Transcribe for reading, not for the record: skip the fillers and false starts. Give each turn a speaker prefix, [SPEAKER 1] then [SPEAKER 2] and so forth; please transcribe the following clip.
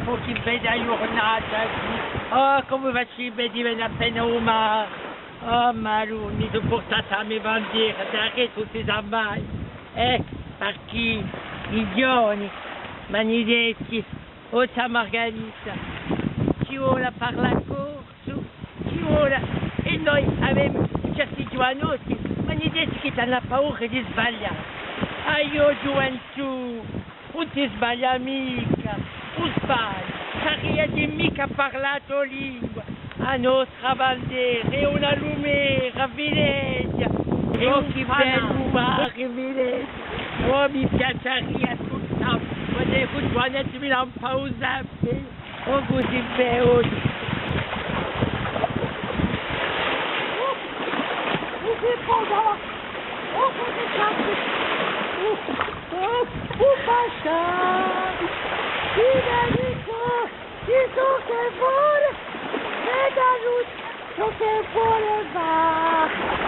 [SPEAKER 1] pochi bei giornata. Oh, come faccio bene appena una. Oh, Maruni, sono portata a mie bandiere, perché tutti mai. Perché i giovani, Manidetti, Ossa Margarita, ci vuole fare la corsa, ci vuole. E noi abbiamo certi giovanotti, Manidetti che hanno paura di sbagliare. Io gioventù, non ti sbaglia mica, non sbaglia, perché di mica parlato lingua, a nostra bandiera, e una lumera, Venezia, e un che bello mare, Venezia, oh mi piaceria tutta, quando il giovanetto mi dà un pausa, oh così bello. Così pausa, oh così cazzo. Pasha, dico che vuole, e da lui, ciò che vuole va.